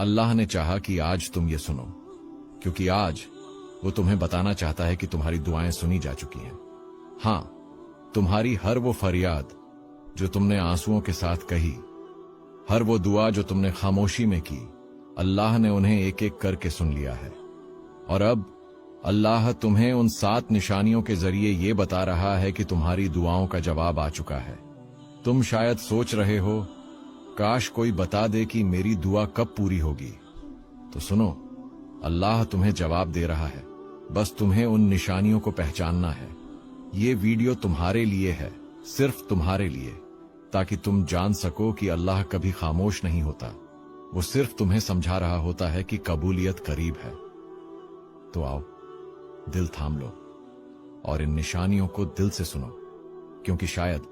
अल्लाह ने चाहा कि आज तुम ये सुनो, क्योंकि आज वो तुम्हें बताना चाहता है कि तुम्हारी दुआएं सुनी जा चुकी हैं। हां, तुम्हारी हर वो फरियाद जो तुमने आंसुओं के साथ कही, हर वो दुआ जो तुमने खामोशी में की, अल्लाह ने उन्हें एक एक करके सुन लिया है। और अब अल्लाह तुम्हें उन 7 निशानियों के जरिए ये बता रहा है कि तुम्हारी दुआओं का जवाब आ चुका है। तुम शायद सोच रहे हो, काश कोई बता दे कि मेरी दुआ कब पूरी होगी। तो सुनो, अल्लाह तुम्हें जवाब दे रहा है, बस तुम्हें उन निशानियों को पहचानना है। ये वीडियो तुम्हारे लिए है, सिर्फ तुम्हारे लिए, ताकि तुम जान सको कि अल्लाह कभी खामोश नहीं होता। वो सिर्फ तुम्हें समझा रहा होता है कि कबूलियत करीब है। तो आओ, दिल थाम लो और इन निशानियों को दिल से सुनो, क्योंकि शायद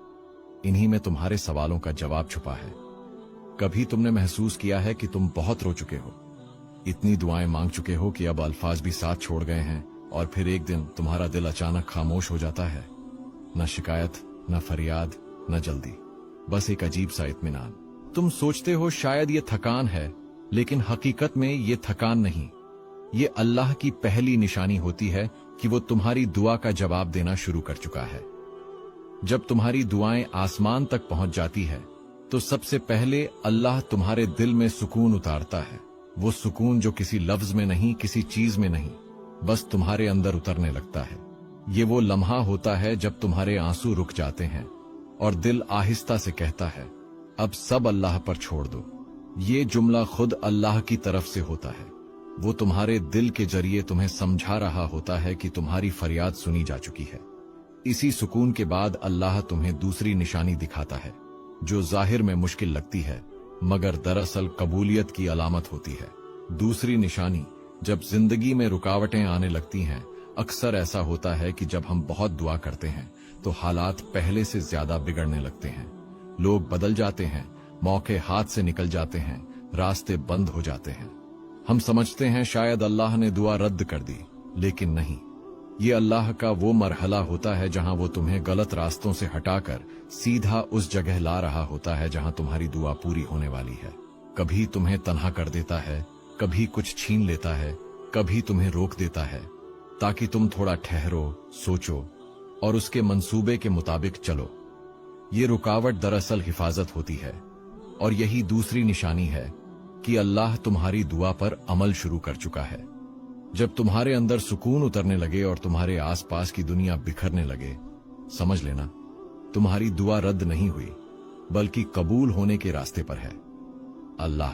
इन्हीं में तुम्हारे सवालों का जवाब छुपा है। कभी तुमने महसूस किया है कि तुम बहुत रो चुके हो, इतनी दुआएं मांग चुके हो कि अब अल्फाज भी साथ छोड़ गए हैं, और फिर एक दिन तुम्हारा दिल अचानक खामोश हो जाता है। न शिकायत, न फरियाद, न जल्दी, बस एक अजीब सा इत्मीनान। तुम सोचते हो शायद ये थकान है, लेकिन हकीकत में ये थकान नहीं, ये अल्लाह की पहली निशानी होती है कि वो तुम्हारी दुआ का जवाब देना शुरू कर चुका है। जब तुम्हारी दुआएं आसमान तक पहुंच जाती है, तो सबसे पहले अल्लाह तुम्हारे दिल में सुकून उतारता है। वो सुकून जो किसी लफ्ज में नहीं, किसी चीज में नहीं, बस तुम्हारे अंदर उतरने लगता है। ये वो लम्हा होता है जब तुम्हारे आंसू रुक जाते हैं और दिल आहिस्ता से कहता है, अब सब अल्लाह पर छोड़ दो। ये जुमला खुद अल्लाह की तरफ से होता है। वो तुम्हारे दिल के जरिए तुम्हें समझा रहा होता है कि तुम्हारी फरियाद सुनी जा चुकी है। इसी सुकून के बाद अल्लाह तुम्हें दूसरी निशानी दिखाता है, जो जाहिर में मुश्किल लगती है, मगर दरअसल कबूलियत की अलामत होती है। दूसरी निशानी, जब जिंदगी में रुकावटें आने लगती हैं, अक्सर ऐसा होता है कि जब हम बहुत दुआ करते हैं तो हालात पहले से ज्यादा बिगड़ने लगते हैं। लोग बदल जाते हैं, मौके हाथ से निकल जाते हैं, रास्ते बंद हो जाते हैं। हम समझते हैं शायद अल्लाह ने दुआ रद्द कर दी, लेकिन नहीं। ये अल्लाह का वो मरहला होता है जहां वो तुम्हें गलत रास्तों से हटाकर सीधा उस जगह ला रहा होता है जहां तुम्हारी दुआ पूरी होने वाली है। कभी तुम्हें तन्हा कर देता है, कभी कुछ छीन लेता है, कभी तुम्हें रोक देता है, ताकि तुम थोड़ा ठहरो, सोचो और उसके मंसूबे के मुताबिक चलो। ये रुकावट दरअसल हिफाजत होती है, और यही दूसरी निशानी है कि अल्लाह तुम्हारी दुआ पर अमल शुरू कर चुका है। जब तुम्हारे अंदर सुकून उतरने लगे और तुम्हारे आसपास की दुनिया बिखरने लगे, समझ लेना तुम्हारी दुआ रद्द नहीं हुई, बल्कि कबूल होने के रास्ते पर है। अल्लाह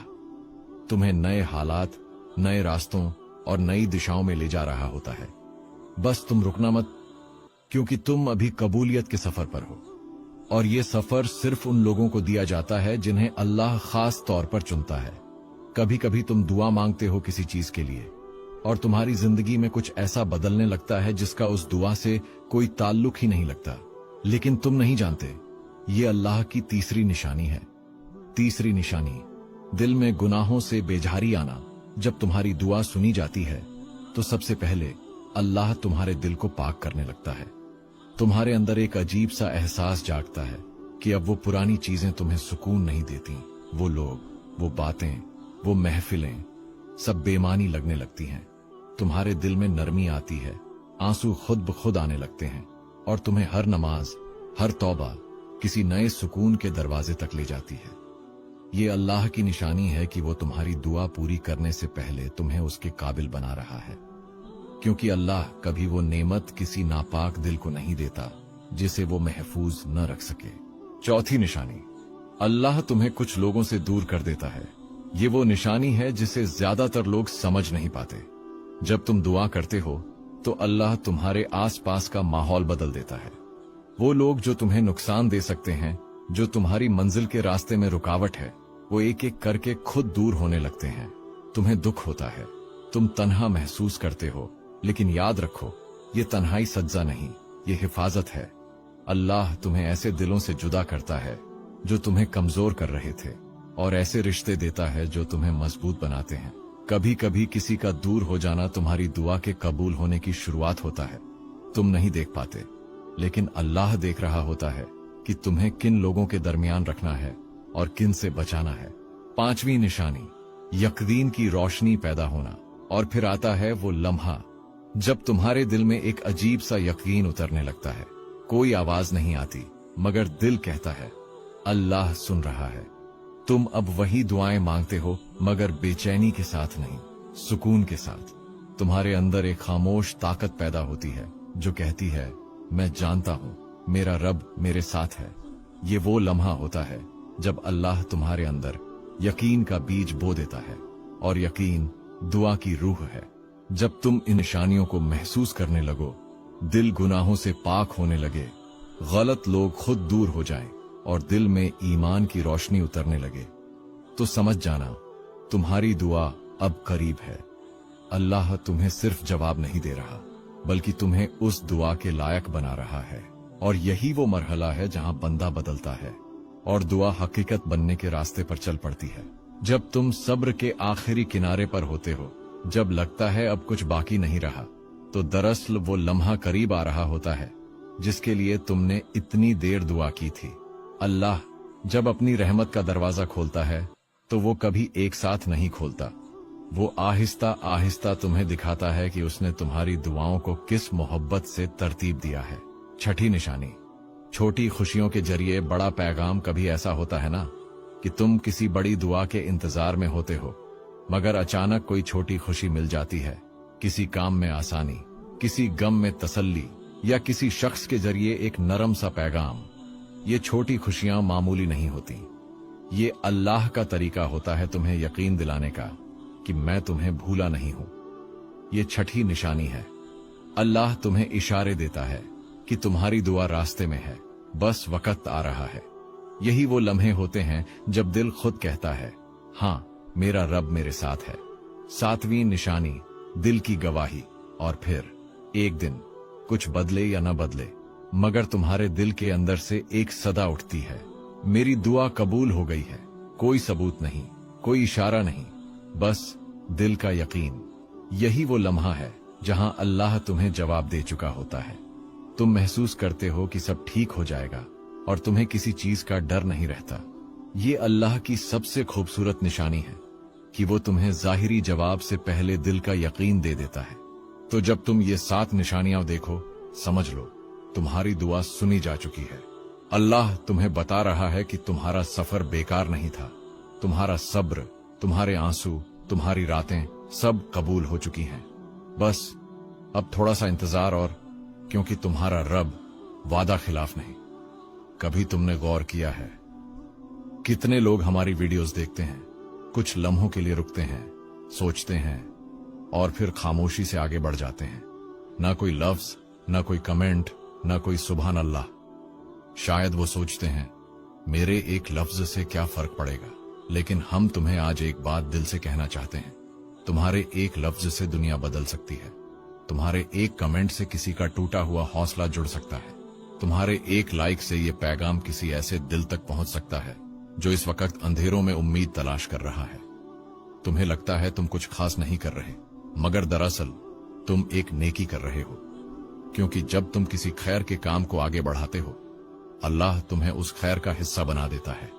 तुम्हें नए हालात, नए रास्तों और नई दिशाओं में ले जा रहा होता है। बस तुम रुकना मत, क्योंकि तुम अभी कबूलियत के सफर पर हो, और ये सफर सिर्फ उन लोगों को दिया जाता है जिन्हें अल्लाह खास तौर पर चुनता है। कभी कभी तुम दुआ मांगते हो किसी चीज के लिए, और तुम्हारी जिंदगी में कुछ ऐसा बदलने लगता है जिसका उस दुआ से कोई ताल्लुक ही नहीं लगता, लेकिन तुम नहीं जानते ये अल्लाह की तीसरी निशानी है। तीसरी निशानी, दिल में गुनाहों से बेजारी आना। जब तुम्हारी दुआ सुनी जाती है तो सबसे पहले अल्लाह तुम्हारे दिल को पाक करने लगता है। तुम्हारे अंदर एक अजीब सा एहसास जागता है कि अब वो पुरानी चीजें तुम्हें सुकून नहीं देती। वो लोग, वो बातें, वो महफिलें सब बेमानी लगने लगती हैं। तुम्हारे दिल में नरमी आती है, आंसू खुद ब खुद आने लगते हैं, और तुम्हें हर नमाज, हर तौबा किसी नए सुकून के दरवाजे तक ले जाती है। ये अल्लाह की निशानी है कि वो तुम्हारी दुआ पूरी करने से पहले तुम्हें उसके काबिल बना रहा है, क्योंकि अल्लाह कभी वो नेमत किसी नापाक दिल को नहीं देता जिसे वो महफूज न रख सके। चौथी निशानी, अल्लाह तुम्हें कुछ लोगों से दूर कर देता है। ये वो निशानी है जिसे ज्यादातर लोग समझ नहीं पाते। जब तुम दुआ करते हो तो अल्लाह तुम्हारे आसपास का माहौल बदल देता है। वो लोग जो तुम्हें नुकसान दे सकते हैं, जो तुम्हारी मंजिल के रास्ते में रुकावट है, वो एक एक करके खुद दूर होने लगते हैं। तुम्हें दुख होता है, तुम तन्हा महसूस करते हो, लेकिन याद रखो ये तन्हाई सज्जा नहीं, ये हिफाजत है। अल्लाह तुम्हें ऐसे दिलों से जुदा करता है जो तुम्हें कमजोर कर रहे थे, और ऐसे रिश्ते देता है जो तुम्हें मजबूत बनाते हैं। कभी कभी किसी का दूर हो जाना तुम्हारी दुआ के कबूल होने की शुरुआत होता है। तुम नहीं देख पाते, लेकिन अल्लाह देख रहा होता है कि तुम्हें किन लोगों के दरमियान रखना है और किन से बचाना है। पांचवी निशानी, यकीन की रोशनी पैदा होना, और फिर आता है वो लम्हा जब तुम्हारे दिल में एक अजीब सा यकीन उतरने लगता है। कोई आवाज नहीं आती, मगर दिल कहता है अल्लाह सुन रहा है। तुम अब वही दुआएं मांगते हो, मगर बेचैनी के साथ नहीं, सुकून के साथ। तुम्हारे अंदर एक खामोश ताकत पैदा होती है जो कहती है मैं जानता हूं मेरा रब मेरे साथ है। ये वो लम्हा होता है जब अल्लाह तुम्हारे अंदर यकीन का बीज बो देता है, और यकीन दुआ की रूह है। जब तुम इन निशानियों को महसूस करने लगो, दिल गुनाहों से पाक होने लगे, गलत लोग खुद दूर हो जाएं, और दिल में ईमान की रोशनी उतरने लगे, तो समझ जाना तुम्हारी दुआ अब करीब है। अल्लाह तुम्हें सिर्फ जवाब नहीं दे रहा, बल्कि तुम्हें उस दुआ के लायक बना रहा है। और यही वो मरहला है जहां बंदा बदलता है और दुआ हकीकत बनने के रास्ते पर चल पड़ती है। जब तुम सब्र के आखिरी किनारे पर होते हो, जब लगता है अब कुछ बाकी नहीं रहा, तो दरअसल वो लम्हा करीब आ रहा होता है जिसके लिए तुमने इतनी देर दुआ की थी। अल्लाह जब अपनी रहमत का दरवाजा खोलता है तो वो कभी एक साथ नहीं खोलता। वो आहिस्ता आहिस्ता तुम्हें दिखाता है कि उसने तुम्हारी दुआओं को किस मोहब्बत से तरतीब दिया है। छठी निशानी, छोटी खुशियों के जरिए बड़ा पैगाम। कभी ऐसा होता है ना कि तुम किसी बड़ी दुआ के इंतजार में होते हो, मगर अचानक कोई छोटी खुशी मिल जाती है, किसी काम में आसानी, किसी गम में तसल्ली, या किसी शख्स के जरिए एक नरम सा पैगाम। ये छोटी खुशियां मामूली नहीं होती, ये अल्लाह का तरीका होता है तुम्हें यकीन दिलाने का कि मैं तुम्हें भूला नहीं हूं। ये छठी निशानी है। अल्लाह तुम्हें इशारे देता है कि तुम्हारी दुआ रास्ते में है, बस वक्त आ रहा है। यही वो लम्हे होते हैं जब दिल खुद कहता है हां मेरा रब मेरे साथ है। सातवीं निशानी, दिल की गवाही। और फिर एक दिन कुछ बदले या न बदले, मगर तुम्हारे दिल के अंदर से एक सदा उठती है, मेरी दुआ कबूल हो गई है। कोई सबूत नहीं, कोई इशारा नहीं, बस दिल का यकीन। यही वो लम्हा है जहां अल्लाह तुम्हें जवाब दे चुका होता है। तुम महसूस करते हो कि सब ठीक हो जाएगा और तुम्हें किसी चीज का डर नहीं रहता। ये अल्लाह की सबसे खूबसूरत निशानी है कि वो तुम्हें जाहिरी जवाब से पहले दिल का यकीन दे देता है। तो जब तुम ये 7 निशानियां देखो, समझ लो तुम्हारी दुआ सुनी जा चुकी है। अल्लाह तुम्हें बता रहा है कि तुम्हारा सफर बेकार नहीं था। तुम्हारा सब्र, तुम्हारे आंसू, तुम्हारी रातें सब कबूल हो चुकी हैं। बस अब थोड़ा सा इंतजार, और क्योंकि तुम्हारा रब वादा खिलाफ नहीं। कभी तुमने गौर किया है कितने लोग हमारी वीडियोस देखते हैं, कुछ लम्हों के लिए रुकते हैं, सोचते हैं, और फिर खामोशी से आगे बढ़ जाते हैं। ना कोई लफ्ज, ना कोई कमेंट, ना कोई सुभान अल्लाह। शायद वो सोचते हैं मेरे एक लफ्ज से क्या फर्क पड़ेगा। लेकिन हम तुम्हें आज एक बात दिल से कहना चाहते हैं, तुम्हारे एक लफ्ज से दुनिया बदल सकती है। तुम्हारे एक कमेंट से किसी का टूटा हुआ हौसला जुड़ सकता है। तुम्हारे एक लाइक से ये पैगाम किसी ऐसे दिल तक पहुंच सकता है जो इस वक्त अंधेरों में उम्मीद तलाश कर रहा है। तुम्हें लगता है तुम कुछ खास नहीं कर रहे, मगर दरअसल तुम एक नेकी कर रहे हो, क्योंकि जब तुम किसी खैर के काम को आगे बढ़ाते हो, अल्लाह तुम्हें उस खैर का हिस्सा बना देता है।